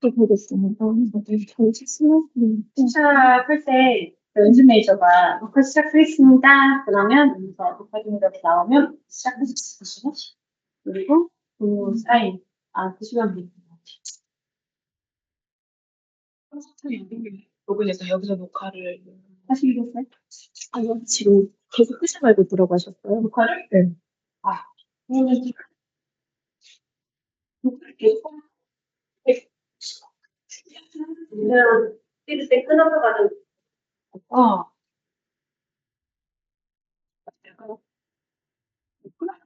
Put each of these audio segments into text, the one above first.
시작하겠습니다. 저희 시작할 때 연습 메이저가 녹화 시작하겠습니다. 그러면 여기서 녹화 중이라고 나오면 시작할 수 있으시고, 그리고 사인 드시면 됩니다. 로그인해서 여기서 녹화를 하시겠어요? 아니요, 지금 계속 끄지 말고 들어가셨어요. 녹화를? 네. 그러면 녹화를 계속 그냥 찍을 때 끊어서 가는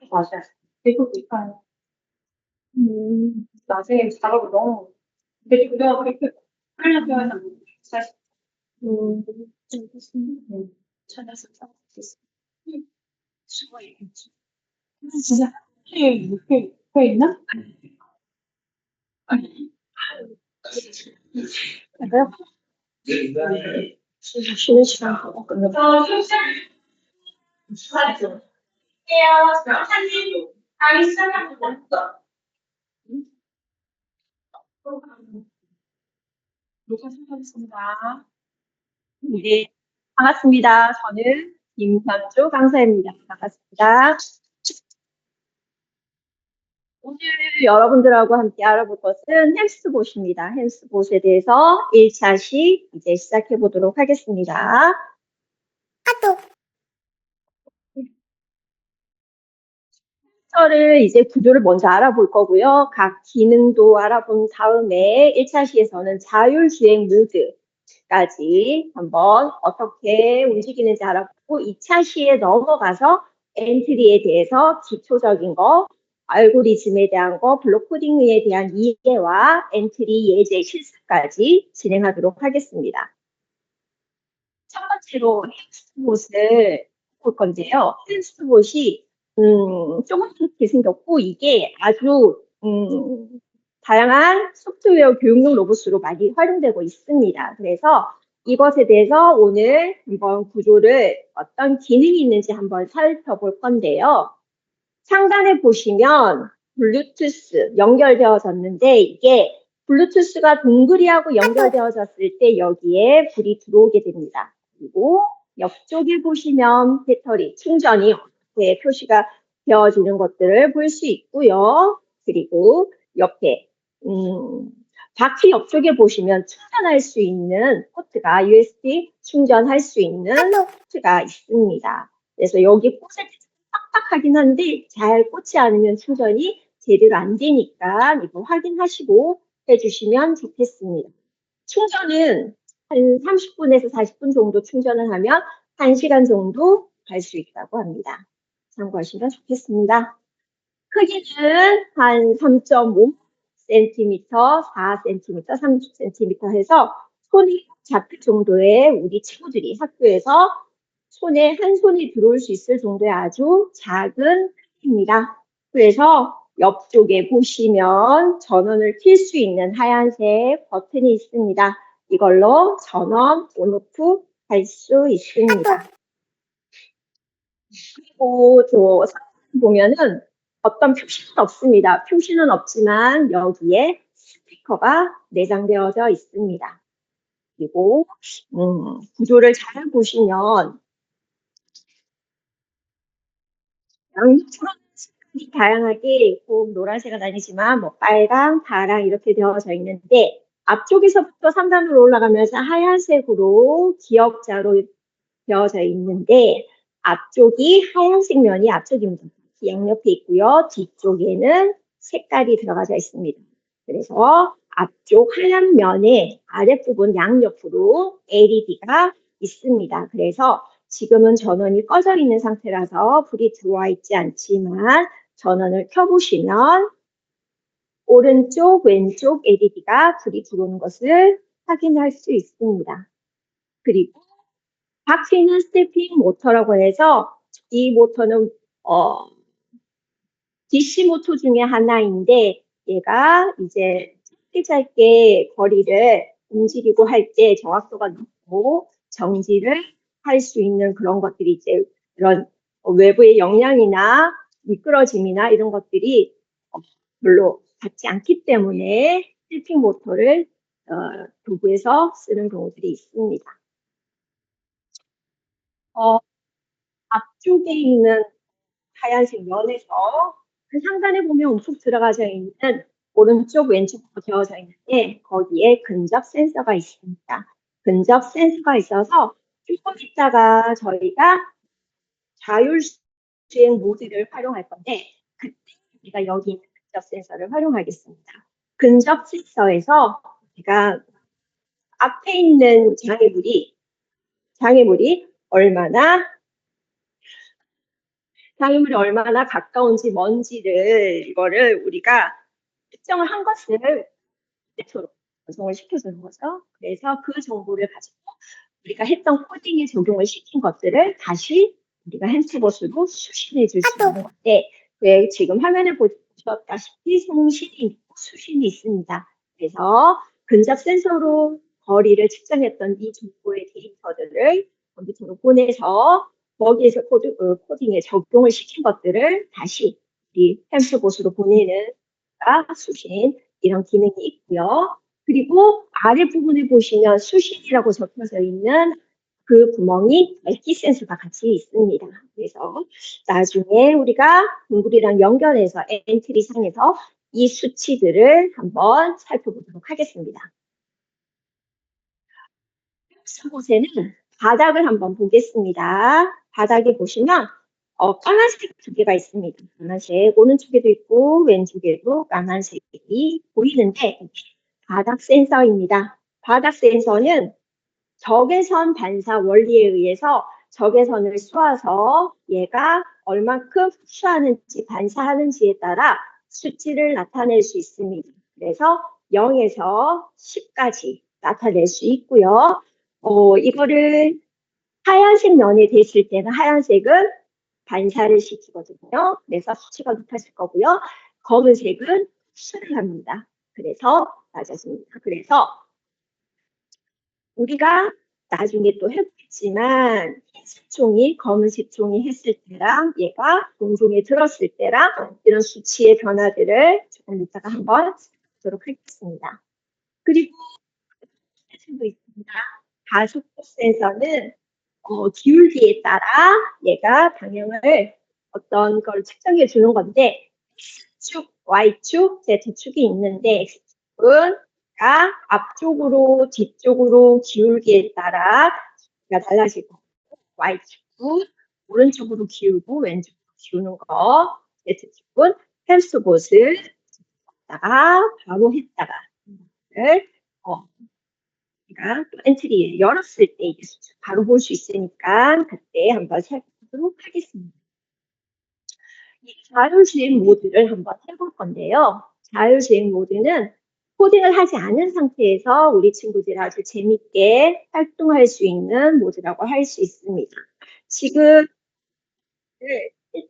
맞아요. 계속 녹화요. 나중에 작업을 너무 근데 그동안 그렇게 하려면 사실 알겠습니다. 찾아서 써보겠습니다. 수고했겠죠. 진짜 이렇게 있나? 내가 쉬는 시간 더 끝내고 녹화 시작하겠습니다. 네, 반갑습니다. 저는 김현주 강사입니다. 반갑습니다. 오늘 여러분들하고 함께 알아볼 것은 헬스봇입니다. 헬스봇에 대해서 1차시 이제 시작해 보도록 하겠습니다. 헬스를 이제 구조를 먼저 알아볼 거고요. 각 기능도 알아본 다음에 1차시에서는 자율주행 모드까지 한번 어떻게 움직이는지 알아보고 2차시에 넘어가서 엔트리에 대해서 기초적인 거, 알고리즘에 대한 거, 블록 코딩에 대한 이해와 엔트리 예제 실습까지 진행하도록 하겠습니다. 첫 번째로 헬스봇을 볼 건데요. 헬스봇이 조그맣게 생겼고 이게 아주 다양한 소프트웨어 교육용 로봇으로 많이 활용되고 있습니다. 그래서 이것에 대해서 오늘 이번 구조를 어떤 기능이 있는지 한번 살펴볼 건데요. 상단에 보시면 블루투스 연결되어졌는데 이게 블루투스가 동그리하고 연결되어졌을 때 여기에 불이 들어오게 됩니다. 그리고 옆쪽에 보시면 배터리 충전이 어떻게 표시가 되어지는 것들을 볼 수 있고요. 그리고 옆에 바퀴 옆쪽에 보시면 충전할 수 있는 포트가 USB 충전할 수 있는 포트가 있습니다. 그래서 여기 꽂을 때 빡빡하긴 한데 잘 꽂지 않으면 충전이 제대로 안 되니까 이거 확인하시고 해주시면 좋겠습니다. 충전은 한 30분에서 40분 정도 충전을 하면 1시간 정도 갈 수 있다고 합니다. 참고하시면 좋겠습니다. 크기는 한 3.5cm, 4cm, 30cm 해서 손이 잡힐 정도의 우리 친구들이 학교에서 손에 한 손이 들어올 수 있을 정도의 아주 작은 크기입니다. 그래서 옆쪽에 보시면 전원을 켤 수 있는 하얀색 버튼이 있습니다. 이걸로 전원 온오프 할 수 있습니다. 그리고 저 상단 보면은 어떤 표시는 없습니다. 표시는 없지만 여기에 스피커가 내장되어져 있습니다. 그리고 구조를 잘 보시면 양쪽으로 색깔이 다양하게 꼭 노란색은 아니지만 뭐 빨강, 파랑 이렇게 되어져 있는데 앞쪽에서부터 3단으로 올라가면서 하얀색으로 기역자로 되어져 있는데 앞쪽이 하얀색 면이 앞쪽입니다. 양옆에 있고요. 뒤쪽에는 색깔이 들어가져 있습니다. 그래서 앞쪽 하얀 면의 아랫부분 양옆으로 LED가 있습니다. 그래서 지금은 전원이 꺼져 있는 상태라서 불이 들어와 있지 않지만 전원을 켜보시면 오른쪽, 왼쪽 LED가 불이 들어오는 것을 확인할 수 있습니다. 그리고 바퀴는 스태핑 모터라고 해서 이 모터는 DC 모터 중에 하나인데 얘가 이제 짧게 거리를 움직이고 할 때 정확도가 높고 정지를 할 수 있는 그런 것들이 이제 그런 외부의 영향이나 미끄러짐이나 이런 것들이 별로 닿지 않기 때문에 힐핑 모터를 도구에서 쓰는 경우들이 있습니다. 앞쪽에 있는 하얀색 면에서 그 상단에 보면 움푹 들어가져 있는 오른쪽 왼쪽으로 되어져 있는데 거기에 근접 센서가 있습니다. 근접 센서가 있어서 조금 있다가 저희가 자율주행 모드를 활용할 건데 그때 우리가 여기 있는 근접 센서를 활용하겠습니다. 근접 센서에서 제가 앞에 있는 장애물이 얼마나 가까운지 먼지를 이거를 우리가 특정을 한 것을 네트워크로 전송을 시켜주는 거죠. 그래서 그 정보를 가지고 우리가 했던 코딩에 적용을 시킨 것들을 다시 우리가 핸스봇으로 수신해 줄 수 있는 건데 왜 지금 화면에 보셨다시피 송신이 있고 수신이 있습니다. 그래서 근접 센서로 거리를 측정했던 이 정보의 데이터들을 컴퓨터로 보내서 거기에서 코딩에 적용을 시킨 것들을 다시 우리 핸스봇으로 보내는 수신 이런 기능이 있고요. 그리고 아래 부분에 보시면 수신이라고 적혀져 있는 그 구멍이 밝기 센서가 같이 있습니다. 그래서 나중에 우리가 동굴이랑 연결해서 엔트리 상에서 이 수치들을 한번 살펴보도록 하겠습니다. 곳에는 바닥을 한번 보겠습니다. 바닥에 보시면 까만색 두 개가 있습니다. 까만색 오른쪽에도 있고 왼쪽에도 까만색이 보이는데 바닥 센서입니다. 바닥 센서는 적외선 반사 원리에 의해서 적외선을 쏘아서 얘가 얼만큼 흡수하는지 반사하는지에 따라 수치를 나타낼 수 있습니다. 그래서 0에서 10까지 나타낼 수 있고요. 이거를 하얀색 면에 됐을 때는 하얀색은 반사를 시키거든요. 그래서 수치가 높아질 거고요. 검은색은 흡수를 합니다. 그래서 낮아집니다. 그래서 우리가 나중에 또 해보겠지만 흰색 종이, 검은색 종이 했을 때랑 얘가 동종에 들었을 때랑 이런 수치의 변화들을 조금 이따가 한번 보도록 하겠습니다. 그리고 센서도 있습니다. 가속도 센서는 기울기에 따라 얘가 방향을 어떤 걸 측정해 주는 건데 X축, Y축, Z축이 있는데 X축은 앞쪽으로 뒤쪽으로 기울기에 따라 달라지고 Y축은 오른쪽으로 기울고 왼쪽으로 기우는 거 Z축은 헬스봇을 했다가 바로 했다가 우리가 또 엔트리 열었을 때 이게 바로 볼 수 있으니까 그때 한번 살펴보도록 하겠습니다. 이 자율주행 모드를 한번 해볼 건데요. 자율주행 모드는 코딩을 하지 않은 상태에서 우리 친구들이 아주 재밌게 활동할 수 있는 모드라고 할 수 있습니다. 지금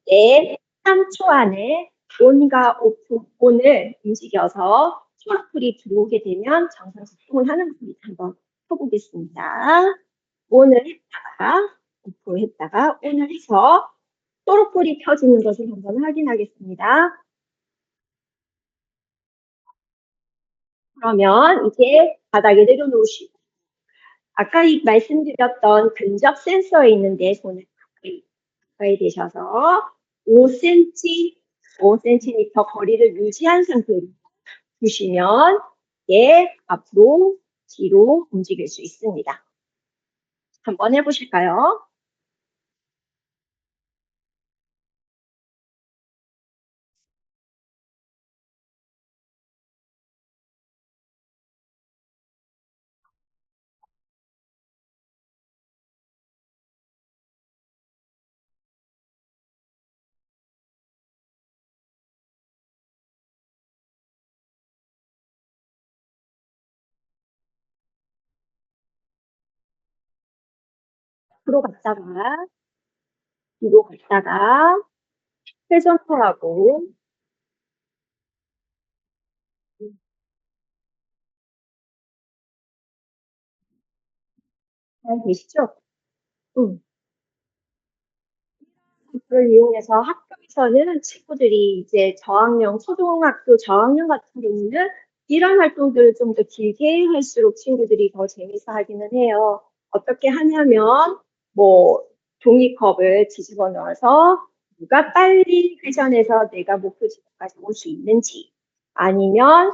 때 3초 안에 온과 오프, 온을 움직여서 초록불이 들어오게 되면 정상 작동을 하는 겁니다. 한번 켜보겠습니다. 온을 했다가 오프 했다가 온을 해서 초록불이 켜지는 것을 한번 확인하겠습니다. 그러면 이제 바닥에 내려놓으시고 아까 말씀드렸던 근접 센서에 있는데 손을 가까이 대셔서 5cm 거리를 유지한 상태로 두시면 앞으로 뒤로 움직일 수 있습니다. 한번 해보실까요? 앞으로 갔다가 뒤로 갔다가 회전하고 잘 되시죠? 그걸 이용해서 학교에서는 친구들이 이제 초등학교 저학년 같은 경우는 이런 활동들을 좀 더 길게 할수록 친구들이 더 재밌어 하기는 해요. 어떻게 하냐면, 뭐, 종이컵을 뒤집어 넣어서 누가 빨리 회전해서 내가 목표 지점까지 올 수 있는지, 아니면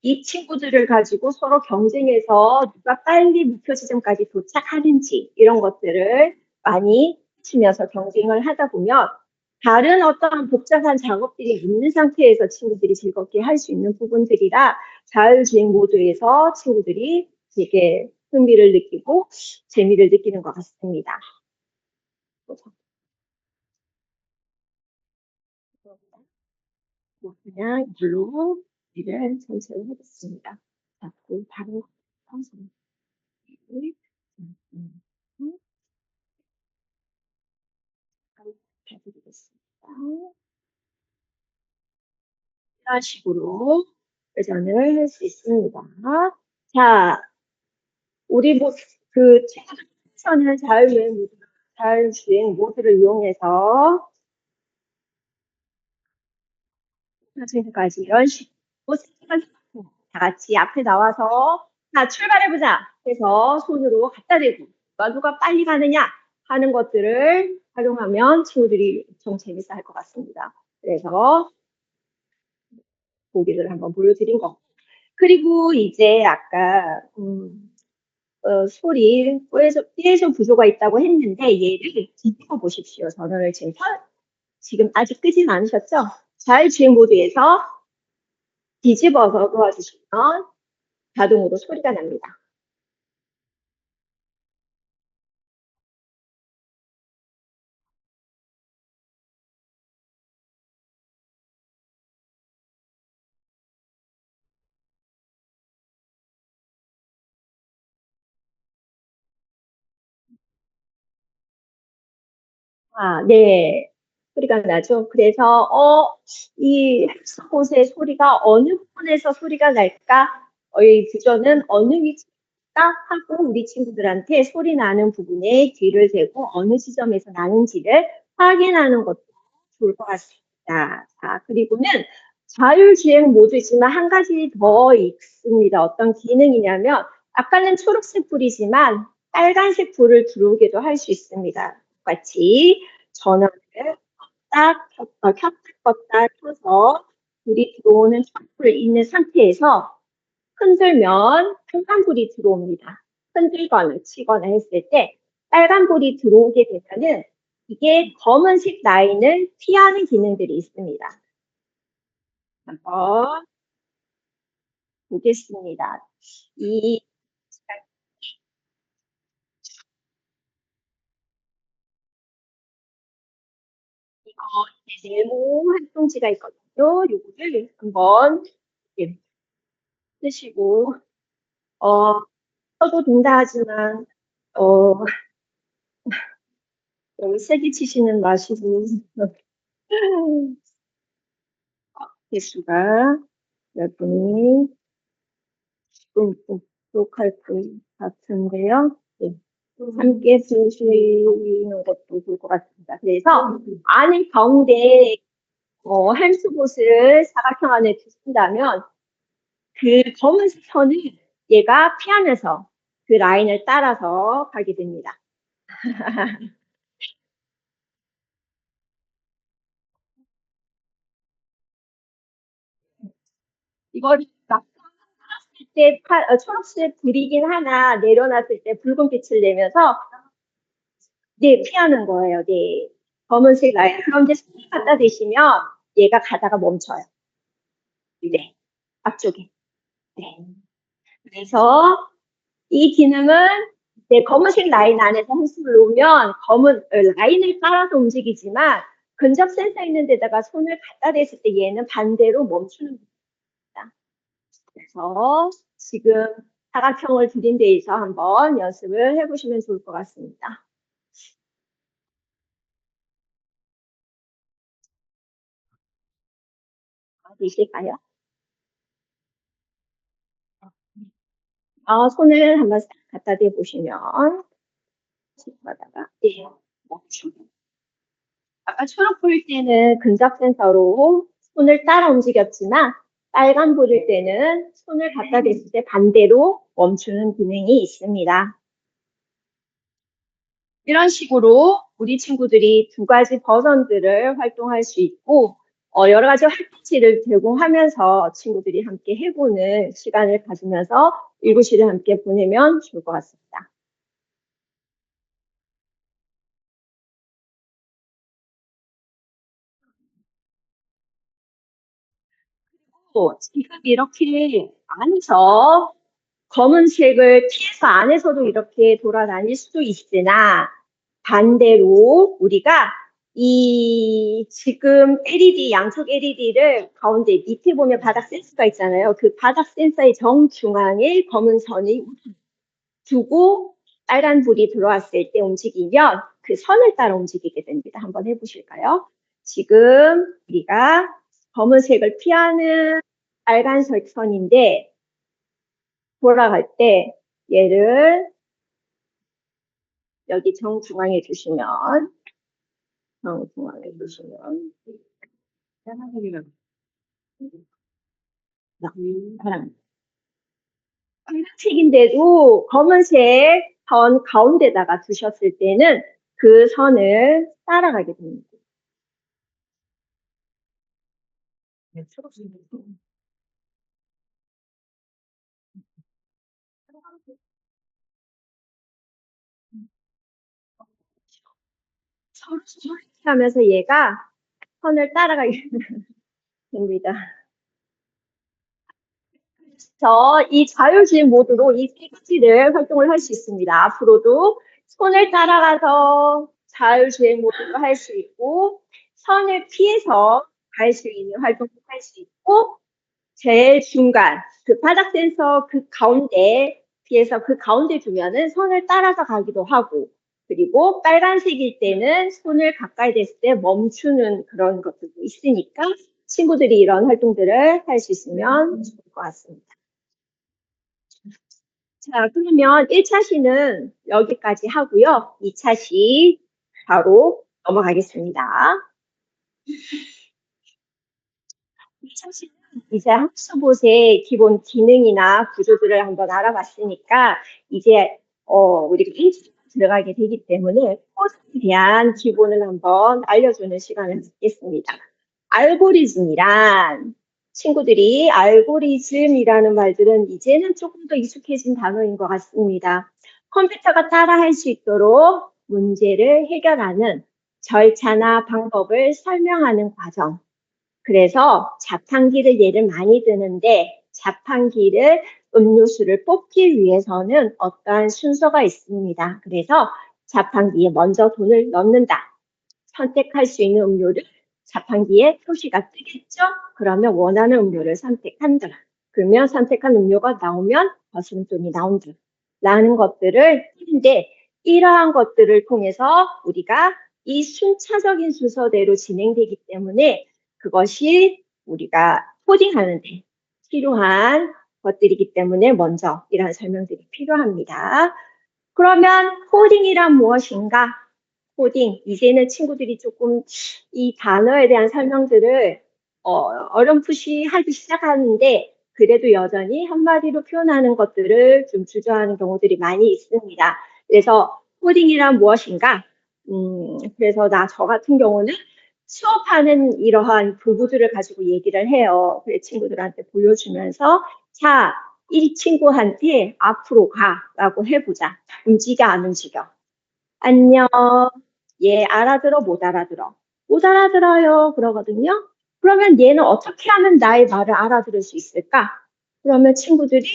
이 친구들을 가지고 서로 경쟁해서 누가 빨리 목표 지점까지 도착하는지, 이런 것들을 많이 치면서 경쟁을 하다 보면 다른 어떤 복잡한 작업들이 있는 상태에서 친구들이 즐겁게 할 수 있는 부분들이라 자율주행 모드에서 친구들이 되게 흥미를 느끼고 재미를 느끼는 것 같습니다. 그냥 이걸로 일을 전체를 하겠습니다. 자, 그럼 바로 선생님. 해드리겠습니다. 이런 식으로 회전을 할 수 있습니다. 자, 우리 그 최선의 자율주행 모드를 이용해서 지금까지 이런 식으로 다 같이 앞에 나와서 자, 출발해보자 해서 손으로 갖다 대고 누가 빨리 가느냐 하는 것들을 활용하면 친구들이 엄청 재밌어 할 것 같습니다. 그래서 보기를 한번 보여드린 거. 그리고 이제 아까 소리 삐에 좀 부조가 있다고 했는데 얘를 뒤집어 보십시오. 전원을 지금 아직 끄진 않으셨죠? 자율주행 모드에서 뒤집어서 놓아주시면 자동으로 소리가 납니다. 아, 네. 소리가 나죠. 그래서 이 곳의 소리가 어느 부분에서 소리가 날까? 이 부저는 어느 위치일까? 하고 우리 친구들한테 소리 나는 부분에 귀를 대고 어느 지점에서 나는지를 확인하는 것도 좋을 것 같습니다. 자, 그리고는 자율주행 모드지만 한 가지 더 있습니다. 어떤 기능이냐면 아까는 초록색 불이지만 빨간색 불을 들어오게도 할 수 있습니다. 똑같이 전원을 딱 켰다 껐다 켜서 불이 들어오는 촛불이 있는 상태에서 흔들면 빨간불이 들어옵니다. 흔들거나 치거나 했을 때 빨간불이 들어오게 되면은 이게 검은색 라인을 피하는 기능들이 있습니다. 한번 보겠습니다. 이 이거 네모 활동지가 있거든요. 요거를 한번 쓰시고 써도 된다 하지만 너무 세게 치시는 마시고 개수가 몇 분이 조금 부족할 것 같은데요. 네. 함께 쓰시는 것도 좋을 것 같습니다. 그래서 안을 가운데 한 수봇을 사각형 안에 두신다면 그 검은색 선을 얘가 피하면서 그 라인을 따라서 가게 됩니다. 이거를 막 때 초록색 불이긴 하나 내려놨을 때 붉은 빛을 내면서 네, 피하는 거예요. 네. 검은색 라인. 그런데 손을 갖다 대시면 얘가 가다가 멈춰요. 네. 앞쪽에. 네. 그래서 이 기능은 네, 검은색 라인 안에서 한숨을 놓으면 라인을 따라서 움직이지만 근접 센서 있는 데다가 손을 갖다 댔을 때 얘는 반대로 멈추는 겁니다. 그래서 지금 사각형을 들인 데에서 한번 연습을 해보시면 좋을 것 같습니다. 되실까요? 손을 한번 싹 갖다 대보시면 바다가 네, 멈추고. 아까 초록 불 때는 근접 센서로 손을 따라 움직였지만 빨간 불일 때는 손을 갖다 댔을 때 반대로 멈추는 기능이 있습니다. 이런 식으로 우리 친구들이 두 가지 버전들을 활동할 수 있고 여러 가지 활동지를 제공하면서 친구들이 함께 해보는 시간을 가지면서 일구시를 함께 보내면 좋을 것 같습니다. 또 지금 이렇게 안에서 검은색을 피해서 안에서도 이렇게 돌아다닐 수도 있으나 반대로 우리가 이 지금 LED, 양쪽 LED를 가운데 밑에 보면 바닥 센서가 있잖아요. 그 바닥 센서의 정중앙에 검은 선이 두고 빨간 불이 들어왔을 때 움직이면 그 선을 따라 움직이게 됩니다. 한번 해보실까요? 지금 우리가 검은색을 피하는 빨간색 선인데 돌아갈 때 얘를 여기 정중앙에 두시면 빨간색인데도 검은색 선 가운데다가 두셨을 때는 그 선을 따라가게 됩니다. 서로 이렇게 하면서 얘가 선을 따라가게 됩니다. 그래서 이 자율주행 모드로 이 세 가지를 활동을 할 수 있습니다. 앞으로도 손을 따라가서 자율주행 모드로 할 수 있고 선을 피해서 갈 수 있는 활동도 할 수 있고 제일 중간 그 바닥 센서 그 가운데 피해서 그 가운데 두면은 선을 따라서 가기도 하고 그리고 빨간색일 때는 손을 가까이 댔을 때 멈추는 그런 것들도 있으니까 친구들이 이런 활동들을 할 수 있으면 좋을 것 같습니다. 자, 그러면 1차 시는 여기까지 하고요. 2차 시 바로 넘어가겠습니다. 2차 시는 이제 학습봇의 기본 기능이나 구조들을 한번 알아봤으니까 이제 우리가 1차 들어가게 되기 때문에 코드에 대한 기본을 한번 알려주는 시간을 갖겠습니다. 알고리즘이란 친구들이 알고리즘이라는 말들은 이제는 조금 더 익숙해진 단어인 것 같습니다. 컴퓨터가 따라할 수 있도록 문제를 해결하는 절차나 방법을 설명하는 과정. 그래서 자판기를 예를 많이 드는데 자판기를 음료수를 뽑기 위해서는 어떠한 순서가 있습니다. 그래서 자판기에 먼저 돈을 넣는다. 선택할 수 있는 음료를 자판기에 표시가 뜨겠죠? 그러면 원하는 음료를 선택한다. 그러면 선택한 음료가 나오면 거스름돈이 나온다. 라는 것들을 하는데 이러한 것들을 통해서 우리가 이 순차적인 순서대로 진행되기 때문에 그것이 우리가 코딩하는데 필요한 것들이기 때문에 먼저 이러한 설명들이 필요합니다. 그러면 코딩이란 무엇인가? 코딩, 이제는 친구들이 조금 이 단어에 대한 설명들을 어렴풋이 하기 시작하는데 그래도 여전히 한마디로 표현하는 것들을 좀 주저하는 경우들이 많이 있습니다. 그래서 코딩이란 무엇인가? 그래서 저 같은 경우는 수업하는 이러한 도구들을 가지고 얘기를 해요. 그래 친구들한테 보여주면서 자, 이 친구한테 앞으로 가라고 해보자. 움직여 안 움직여? 안녕. 얘 알아들어 못 알아들어? 못 알아들어요. 그러거든요. 그러면 얘는 어떻게 하면 나의 말을 알아들을 수 있을까? 그러면 친구들이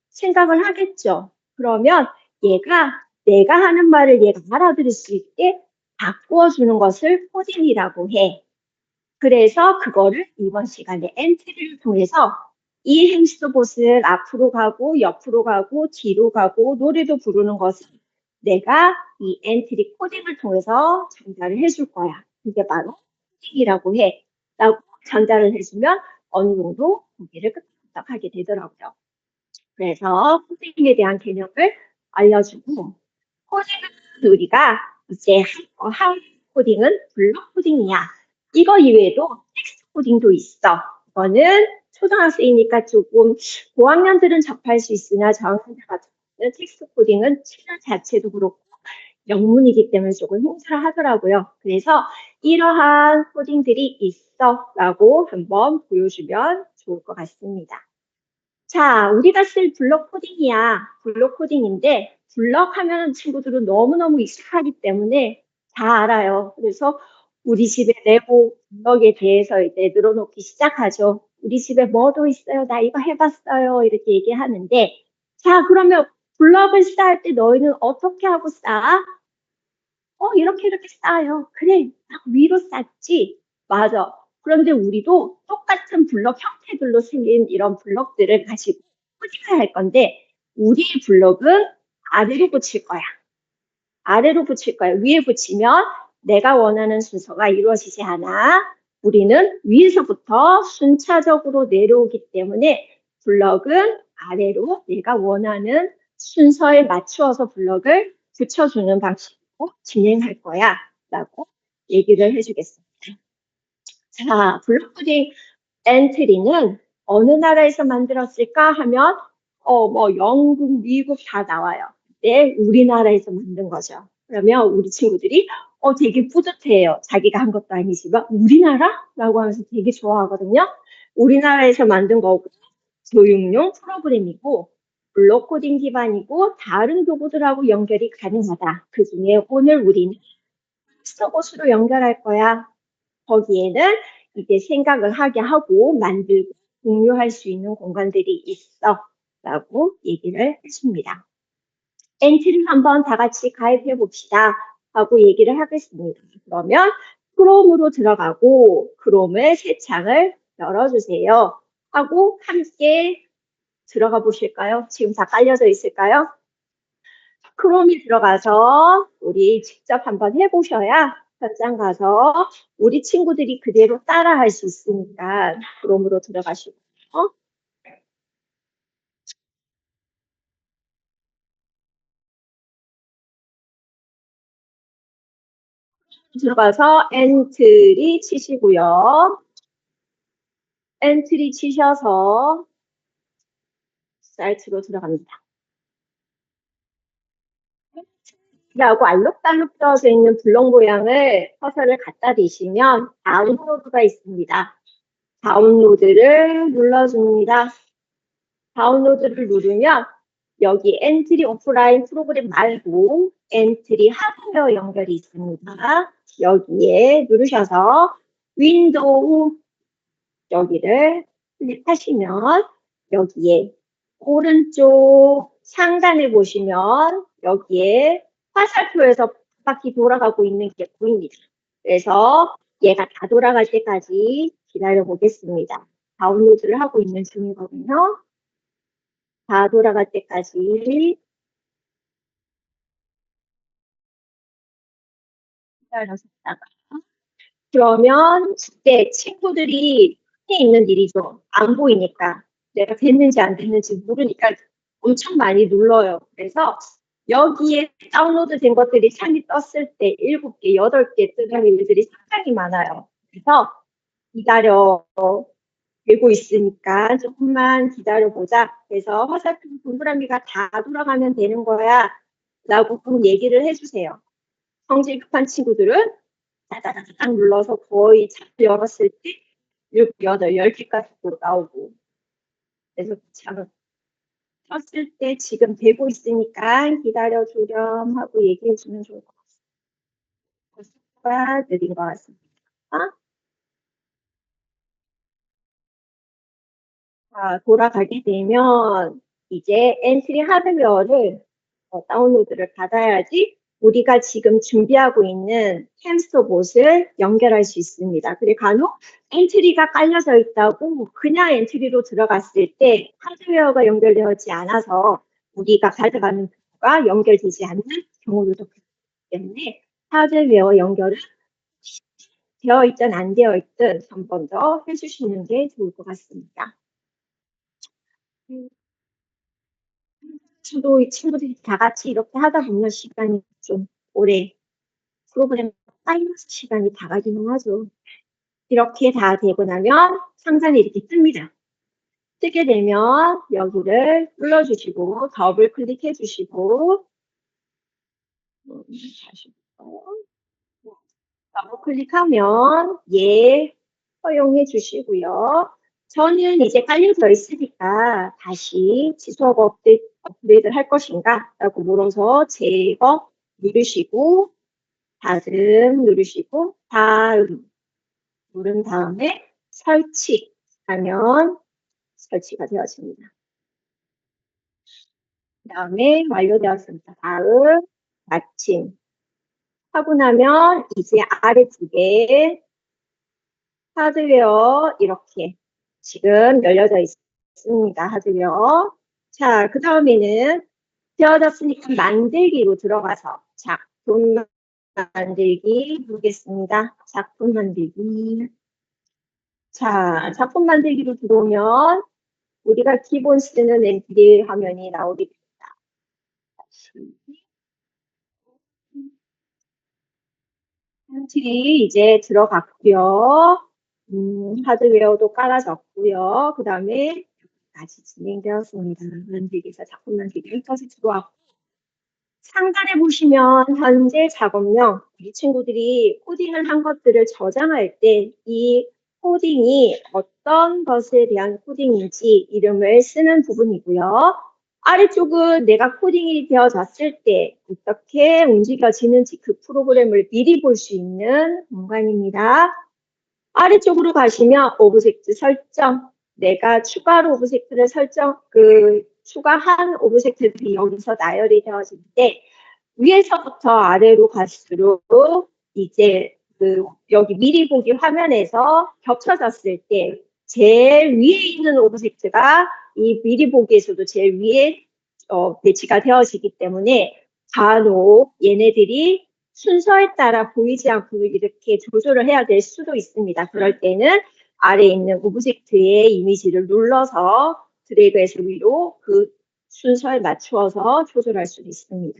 생각을 하겠죠. 그러면 얘가 내가 하는 말을 얘가 알아들을 수 있게 바꾸어 주는 것을 코딩이라고 해. 그래서 그거를 이번 시간에 엔트리를 통해서 이 행스봇을 앞으로 가고 옆으로 가고 뒤로 가고 노래도 부르는 것을 내가 이 엔트리 코딩을 통해서 전달을 해줄 거야. 이게 바로 코딩이라고 해. 라고 전달을 해주면 어느 정도 고개를 끄덕하게 되더라고요. 그래서 코딩에 대한 개념을 알려주고 코딩은 우리가 이제 할 코딩은 블록 코딩이야. 이거 이외에도 텍스트 코딩도 있어. 이거는 초등학생이니까 조금 고학년들은 접할 수 있으나 저학년들 같은 경우는 텍스트 코딩은 치료 자체도 그렇고 영문이기 때문에 조금 힘들어하더라고요. 그래서 이러한 코딩들이 있어라고 한번 보여주면 좋을 것 같습니다. 자, 우리가 쓸 블록 코딩이야. 블록 코딩인데 블록 하면 친구들은 너무너무 익숙하기 때문에 다 알아요. 그래서 우리 집에 레고 블럭에 대해서 이제 늘어놓기 시작하죠. 우리 집에 뭐도 있어요. 나 이거 해봤어요. 이렇게 얘기하는데 자, 그러면 블럭을 쌓을 때 너희는 어떻게 하고 쌓아? 이렇게 쌓아요. 그래, 딱 위로 쌓지. 맞아. 그런데 우리도 똑같은 블럭 형태들로 생긴 이런 블럭들을 가지고 코딩을 할 건데, 우리의 블럭은 아래로 붙일 거야. 아래로 붙일 거야. 위에 붙이면 내가 원하는 순서가 이루어지지 않아. 우리는 위에서부터 순차적으로 내려오기 때문에 블럭은 아래로 내가 원하는 순서에 맞추어서 블럭을 붙여주는 방식으로 진행할 거야. 라고 얘기를 해주겠습니다. 자, 블록 코딩 엔트리는 어느 나라에서 만들었을까 하면 뭐 영국, 미국 다 나와요. 근데 우리나라에서 만든 거죠. 그러면 우리 친구들이 되게 뿌듯해요. 자기가 한 것도 아니지만 우리나라라고 하면서 되게 좋아하거든요. 우리나라에서 만든 거고 교육용 프로그램이고 블록 코딩 기반이고 다른 도구들하고 연결이 가능하다. 그중에 오늘 우리는 서곳으로 연결할 거야. 거기에는 이제 생각을 하게 하고 만들고 공유할 수 있는 공간들이 있어 라고 얘기를 했습니다. 엔트리 한번 다 같이 가입해 봅시다 하고 얘기를 하겠습니다. 그러면 크롬으로 들어가고 크롬의 새 창을 열어주세요 하고 함께 들어가 보실까요? 지금 다 깔려져 있을까요? 크롬이 들어가서 우리 직접 한번 해보셔야 현장 가서 우리 친구들이 그대로 따라 할 수 있으니까 크롬으로 들어가시고 들어가서 엔트리 치시고요. 엔트리 치셔서 사이트로 들어갑니다. 라고 알록달록 떠져 있는 블록 모양을 커서를 갖다 대시면 다운로드가 있습니다. 다운로드를 눌러줍니다. 다운로드를 누르면 여기 엔트리 오프라인 프로그램 말고 엔트리 하드웨어 연결이 있습니다. 여기에 누르셔서 윈도우 여기를 클릭하시면 여기에 오른쪽 상단에 보시면 여기에 화살표에서 바퀴 돌아가고 있는 게 보입니다. 그래서 얘가 다 돌아갈 때까지 기다려 보겠습니다. 다운로드를 하고 있는 중이거든요. 다 돌아갈 때까지 기다렸다가 그러면 그때 친구들이 해 있는 일이죠. 안 보이니까 내가 됐는지 안 됐는지 모르니까 엄청 많이 눌러요. 그래서 여기에 다운로드 된 것들이 창이 떴을 때 7개, 8개 뜨는 일들이 상당히 많아요. 그래서 기다려 되고 있으니까 조금만 기다려보자. 그래서 화살표 동그라미가 다 돌아가면 되는 거야. 라고 꼭 얘기를 해주세요. 성질 급한 친구들은 따다다닥 눌러서 거의 창을 열었을 때 7, 8, 10개까지 나오고 그래서 창을 켰을 때 지금 되고 있으니까 기다려주렴 하고 얘기해주면 좋을 것 같습니다. 속도가 느린 것 같습니다. 자, 돌아가게 되면 이제 엔트리 하드웨어를 다운로드를 받아야지 우리가 지금 준비하고 있는 햄스터봇을 연결할 수 있습니다. 그리고 간혹 엔트리가 깔려져 있다고 그냥 엔트리로 들어갔을 때 하드웨어가 연결되지 않아서 우리가 가져가는 도구가 연결되지 않는 경우도 있기 때문에 하드웨어 연결은 되어 있든 안 되어 있든 한 번 더 해주시는 게 좋을 것 같습니다. 저도 이 친구들이 다 같이 이렇게 하다 보면 시간이 좀 오래 프로그램 쌓이면서 시간이 다 가기는 하죠. 이렇게 다 되고 나면 상단에 이렇게 뜹니다. 뜨게 되면 여기를 눌러주시고 더블 클릭해 주시고 다시 볼까요? 더블 클릭하면 예 허용해 주시고요. 저는 이제 깔려져 있으니까 다시 지속 업데이트 할 것인가? 라고 물어서 제거 누르시고 다음 누르시고 다음 누른 다음에 설치하면 설치가 되어집니다. 그 다음에 완료되었습니다. 다음 마침 하고 나면 이제 아래 두 개 하드웨어 이렇게 지금 열려져 있습니다. 하드웨어. 자, 그 다음에는 되어졌으니까 만들기로 들어가서 작품 만들기 보겠습니다. 작품 만들기. 자, 작품 만들기로 들어오면 우리가 기본 쓰는 엔트리 화면이 나오게 됩니다. 엔트리 이제 들어갔고요. 하드웨어도 깔아졌고요. 그 다음에 여기까지 진행되었습니다. 만들기에서 작품 만들기 여기까지 들어왔고 상단에 보시면 현재 작업명 이 친구들이 코딩을 한 것들을 저장할 때 이 코딩이 어떤 것에 대한 코딩인지 이름을 쓰는 부분이고요. 아래쪽은 내가 코딩이 되어졌을 때 어떻게 움직여지는지 그 프로그램을 미리 볼 수 있는 공간입니다. 아래쪽으로 가시면 오브젝트 설정, 내가 추가로 오브젝트를 추가한 오브젝트들이 여기서 나열이 되어질 때 위에서부터 아래로 갈수록 이제 여기 미리 보기 화면에서 겹쳐졌을 때 제일 위에 있는 오브젝트가 이 미리 보기에서도 제일 위에 배치가 되어지기 때문에 간혹 얘네들이 순서에 따라 보이지 않고 이렇게 조절을 해야 될 수도 있습니다. 그럴 때는 아래에 있는 오브젝트의 이미지를 눌러서 드래그해서 위로 그 순서에 맞추어서 조절할 수도 있습니다.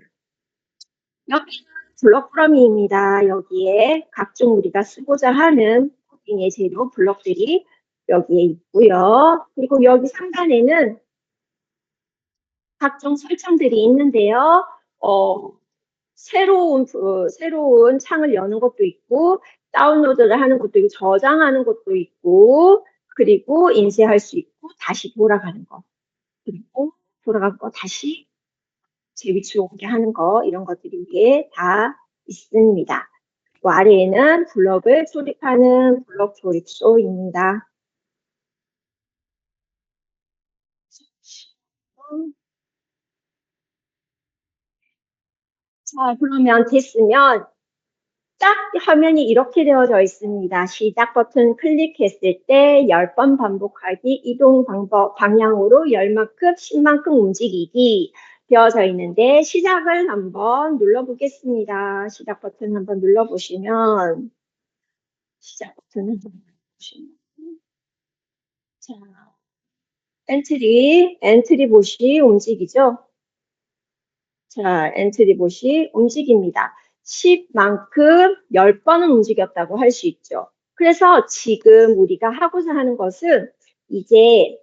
여기는 블록 프로미입니다. 여기에 각종 우리가 쓰고자 하는 코딩의 재료 블록들이 여기에 있고요. 그리고 여기 상단에는 각종 설정들이 있는데요. 새로운 창을 여는 것도 있고, 다운로드를 하는 것도 있고, 저장하는 것도 있고, 그리고 인쇄할 수 있고, 다시 돌아가는 거. 그리고 돌아간 거 다시 제 위치로 오게 하는 거, 이런 것들이 위에 다 있습니다. 그 아래에는 블럭을 조립하는 블럭 조립소입니다. 자, 그러면 됐으면 딱 화면이 이렇게 되어져 있습니다. 시작 버튼 클릭했을 때 10번 반복하기, 이동 방향으로 10만큼, 10만큼 움직이기 되어져 있는데 시작을 한번 눌러보겠습니다. 시작 버튼 한번 눌러보시면 시작 버튼을 눌러보시면 자, 엔트리 봇이 움직이죠. 자, 엔트리 봇이 움직입니다. 10만큼 10번은 움직였다고 할 수 있죠. 그래서 지금 우리가 하고자 하는 것은 이제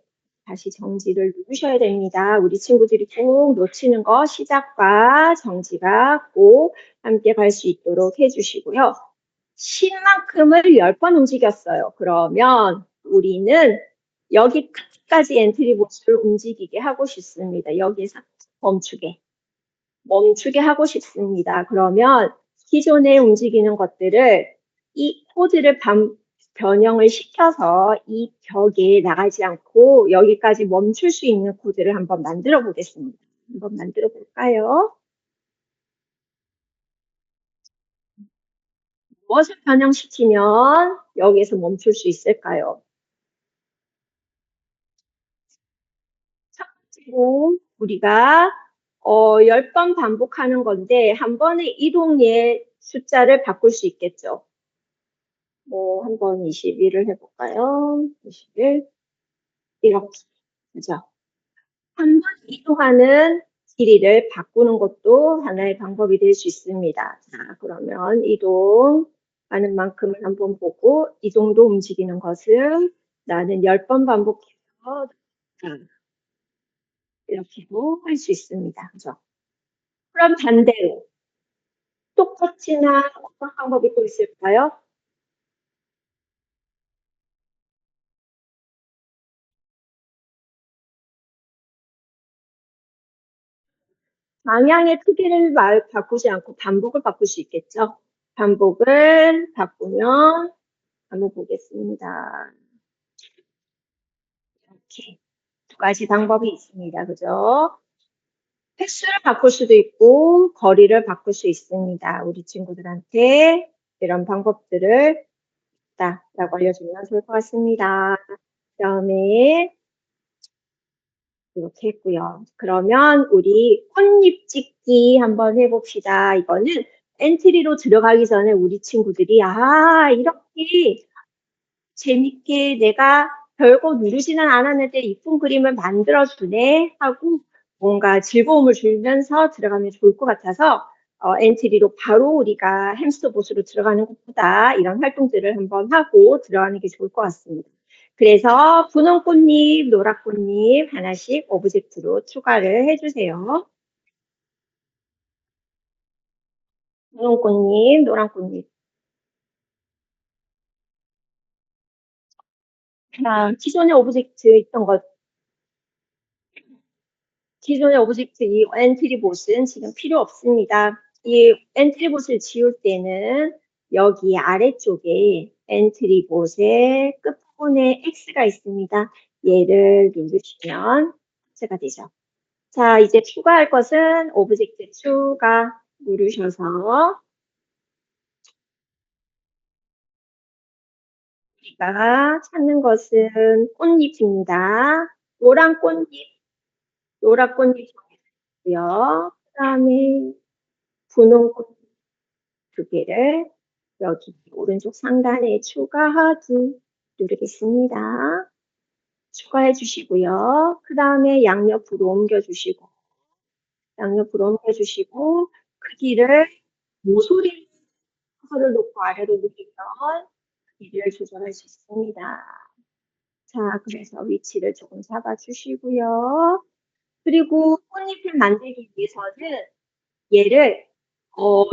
다시 정지를 누르셔야 됩니다. 우리 친구들이 꼭 놓치는 거 시작과 정지가 꼭 함께 갈 수 있도록 해주시고요. 10만큼을 10번 움직였어요. 그러면 우리는 여기 끝까지 엔트리 봇을 움직이게 하고 싶습니다. 여기서 멈추게 하고 싶습니다. 그러면 기존에 움직이는 것들을 이 코드를 변형을 시켜서 이 벽에 나가지 않고 여기까지 멈출 수 있는 코드를 한번 만들어 보겠습니다. 한번 만들어 볼까요? 무엇을 변형시키면 여기에서 멈출 수 있을까요? 첫 번째로 우리가 10번 반복하는 건데 한 번에 이동의 숫자를 바꿀 수 있겠죠. 한번 21을 해볼까요? 21. 이렇게. 그죠? 한 번 이동하는 길이를 바꾸는 것도 하나의 방법이 될 수 있습니다. 자, 그러면 이동하는 만큼을 한번 보고, 이동도 움직이는 것을 나는 10번 반복해서 이렇게도 할 수 있습니다. 그죠? 그럼 반대로 똑같이나 어떤 방법이 또 있을까요? 방향의 크기를 바꾸지 않고 반복을 바꿀 수 있겠죠? 반복을 바꾸면 한번 보겠습니다. 이렇게 두 가지 방법이 있습니다. 그죠? 횟수를 바꿀 수도 있고 거리를 바꿀 수 있습니다. 우리 친구들한테 이런 방법들을 있다라고 알려주면 좋을 것 같습니다. 그다음에 이렇게 했고요. 그러면 우리 꽃잎 찍기 한번 해봅시다. 이거는 엔트리로 들어가기 전에 우리 친구들이 이렇게 재밌게 내가 별거 누르지는 않았는데 이쁜 그림을 만들어주네 하고 뭔가 즐거움을 주면서 들어가면 좋을 것 같아서 엔트리로 바로 우리가 햄스터봇으로 들어가는 것보다 이런 활동들을 한번 하고 들어가는 게 좋을 것 같습니다. 그래서 분홍 꽃잎, 노란 꽃잎 하나씩 오브젝트로 추가를 해주세요. 분홍 꽃잎, 노란 꽃잎. 자, 기존에 오브젝트 있던 것 기존의 오브젝트 이 엔트리봇은 지금 필요 없습니다. 이 엔트리봇을 지울 때는 여기 아래쪽에 엔트리봇의 끝부분에 X가 있습니다. 얘를 누르시면 X가 되죠. 자, 이제 추가할 것은 오브젝트 추가 누르셔서 우리가 찾는 것은 꽃잎입니다. 노란 꽃잎, 노란 꽃잎 정해주고요. 그 다음에 분홍 꽃잎 두 개를 여기 오른쪽 상단에 추가하기 누르겠습니다. 추가해 주시고요. 그 다음에 양옆으로 옮겨 주시고, 크기를 모서리를 놓고 아래로 누르면 크기를 조절할 수 있습니다. 자, 그래서 위치를 조금 잡아주시고요. 그리고 꽃잎을 만들기 위해서는 얘를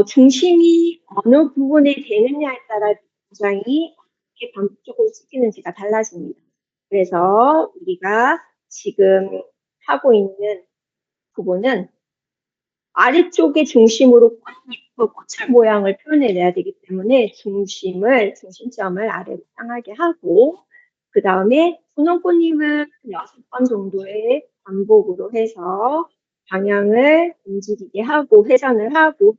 중심이 어느 부분에 되느냐에 따라 굉장히 어떻게 반복적으로 찍히는지가 달라집니다. 그래서 우리가 지금 하고 있는 부분은 아래쪽에 중심으로 꽃의 모양을 표현해내야 되기 때문에 중심점을 아래로 향하게 하고, 그 다음에 분홍 꽃잎을 6번 정도의 반복으로 해서 방향을 움직이게 하고 회전을 하고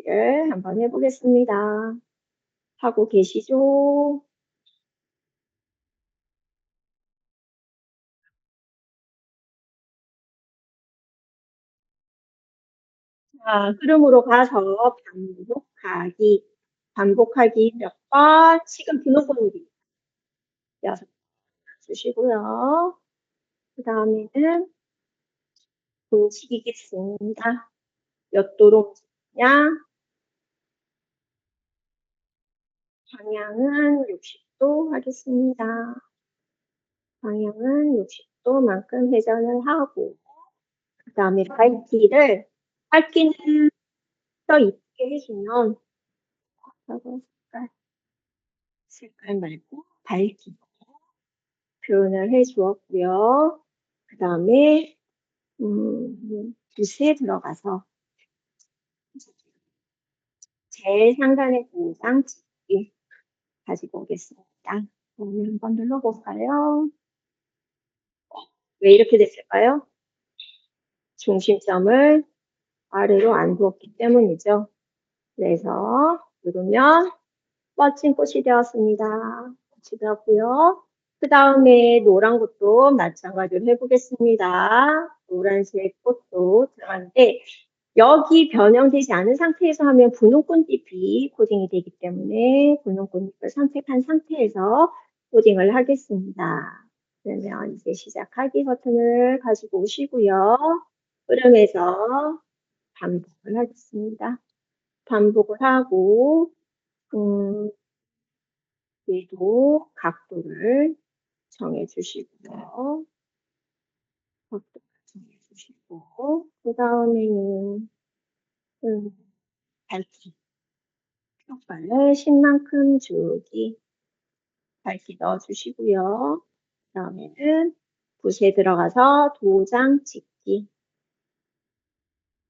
를 한번 해보겠습니다. 하고 계시죠? 자, 흐름으로 가서 반복하기 몇 번, 지금 등록번호를 6번 주시고요. 그 다음에는 움직이겠습니다. 몇 도로 움직이냐? 방향은 60도 하겠습니다. 방향은 60도만큼 회전을 하고, 그 다음에 밝기는 더 이쁘게 해주면, 색깔 말고 밝기 표현을 해 주었고요. 그 다음에 붓에 들어가서 제일 상단의 공장 찍기 가지고 오겠습니다. 오늘 한번 눌러볼까요? 왜 이렇게 됐을까요? 중심점을 아래로 안 두었기 때문이죠. 그래서 누르면 멋진 꽃이 되었습니다. 꽃이 되었고요. 그 다음에 노란 것도 마찬가지로 해보겠습니다. 노란색 꽃도 들어가는데 여기 변형되지 않은 상태에서 하면 분홍 꽃잎이 코딩이 되기 때문에 분홍 꽃잎을 선택한 상태에서 코딩을 하겠습니다. 그러면 이제 시작하기 버튼을 가지고 오시고요. 흐름에서 반복을 하겠습니다. 반복을 하고 얘도 각도를 정해 주시고요. 각도 정해주시고, 그 다음에는, 밝기. 효과를 10만큼 주기. 밝기 넣어주시고요. 그 다음에는 붓에 들어가서 도장 찍기.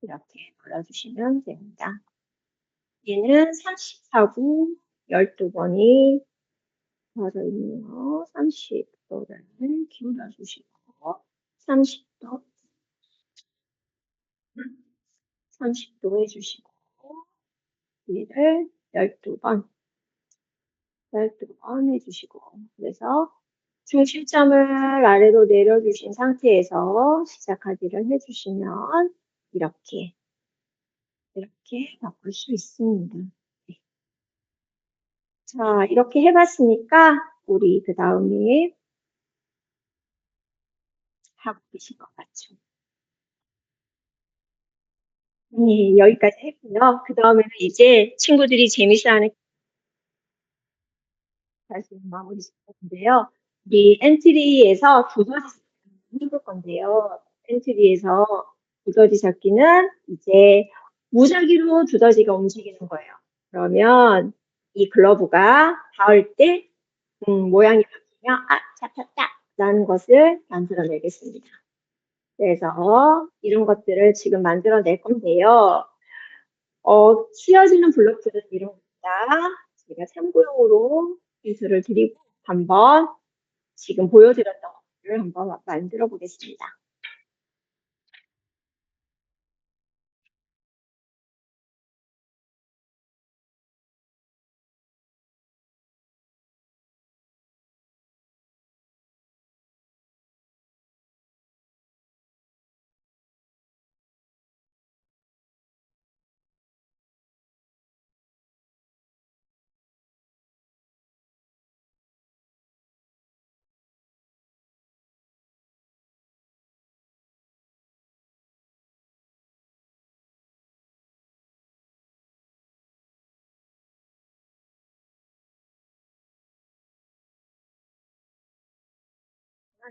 이렇게 눌러주시면 됩니다. 얘는 34구 12번이 들어있네요. 30도를 기울여주시고, 30도, 30도 해주시고, 얘를 12번 해주시고, 그래서 중심점을 아래로 내려주신 상태에서 시작하기를 해주시면 이렇게 바꿀 수 있습니다. 네. 자, 이렇게 해봤으니까 우리 그 다음에 하고 계신 것 같죠? 네, 여기까지 했고요. 그 다음에는 이제 친구들이 재밌어하는 다시 마무리 짓을 건데요. 우리 엔트리에서 두더지 잡기를 해볼 건데요. 엔트리에서 두더지 잡기는 이제 무작위로 두더지가 움직이는 거예요. 그러면 이 글러브가 닿을 때 모양이 바뀌면 잡혔다 라는 것을 만들어내겠습니다. 그래서 이런 것들을 지금 만들어낼 건데요. 휘어지는 블록들은 이런 겁니다. 제가 참고용으로 힌트를 드리고 한번 지금 보여드렸던 것들을 한번 만들어 보겠습니다.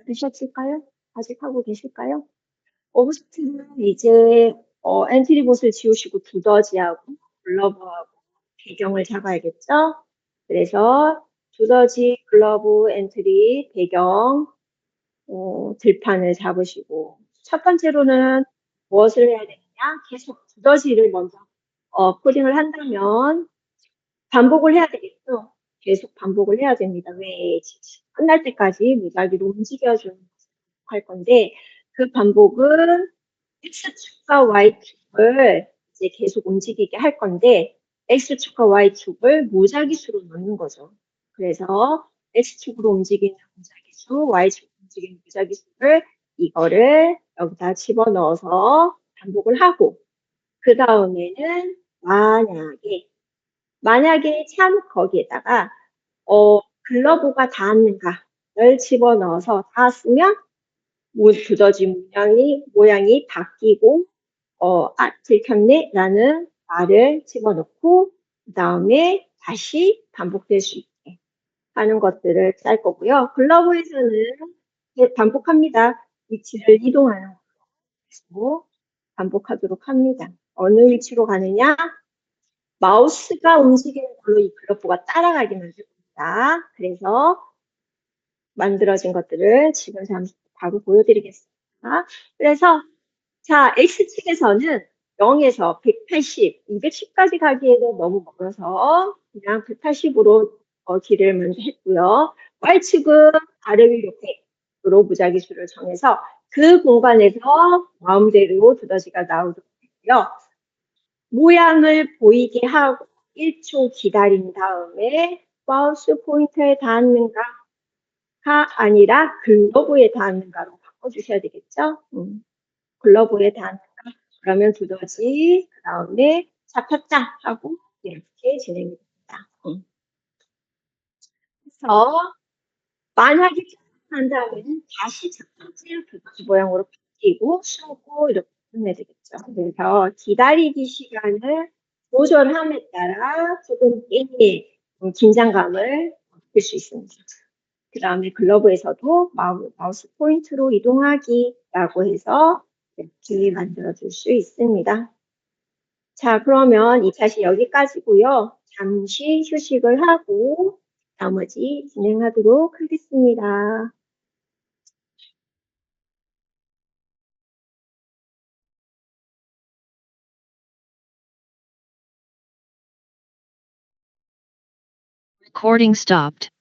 되셨을까요? 아직 하고 계실까요? 오브젝트는 이제 엔트리봇을 지우시고 두더지하고 글러브하고 배경을 잡아야겠죠? 그래서 두더지, 글러브, 엔트리, 배경, 들판을 잡으시고 첫 번째로는 무엇을 해야 되느냐? 계속 두더지를 먼저 코딩을 한다면 반복을 해야 되겠죠? 계속 반복을 해야 됩니다. 왜? 끝날 때까지 무작위로 움직여주는 할 건데 그 반복은 X축과 Y축을 이제 계속 움직이게 할 건데 X축과 Y축을 무작위수로 넣는 거죠. 그래서 X축으로 움직이는 무작위수, Y축으로 움직이는 무작위수를 이거를 여기다 집어넣어서 반복을 하고 그 다음에는 만약에 참 거기에다가 글러브가 닿았는가를 집어넣어서 닿았으면 두더지 모양이 바뀌고 들켰네 라는 말을 집어넣고 그 다음에 다시 반복될 수 있게 하는 것들을 짤 거고요. 글러브에서는 반복합니다. 위치를 이동하는 것으로 반복하도록 합니다. 어느 위치로 가느냐? 마우스가 움직이는 걸로 이 글러브가 따라가게 만들 겁니다. 그래서 만들어진 것들을 지금 잠시 바로 보여드리겠습니다. 그래서 자, X축에서는 0에서 180, 210까지 가기에는 너무 멀어서 그냥 180으로 길을 먼저 했고요. Y축은 아래 위 높이로 무작위수를 정해서 그 공간에서 마음대로 두더지가 나오도록 했고요. 모양을 보이게 하고 1초 기다린 다음에 마우스 포인터에 닿았는가가 아니라 글러브에 닿았는가로 바꿔주셔야 되겠죠? 글러브에 닿았는가? 그러면 두더지, 그 다음에 잡혔다 하고 이렇게 진행이 됩니다. 그래서 만약에 한 다음에는 다시 첫 번째 두더지 모양으로 바뀌고 숨고 이렇게 끝내야 되겠죠. 그래서 기다리기 시간을 조절함에 따라 조금 긴장감을 느낄 수 있습니다. 그다음에 글러브에서도 마우스 포인트로 이동하기라고 해서 이렇게 만들어줄 수 있습니다. 자, 그러면 이 차시 여기까지고요. 잠시 휴식을 하고 나머지 진행하도록 하겠습니다. Recording stopped.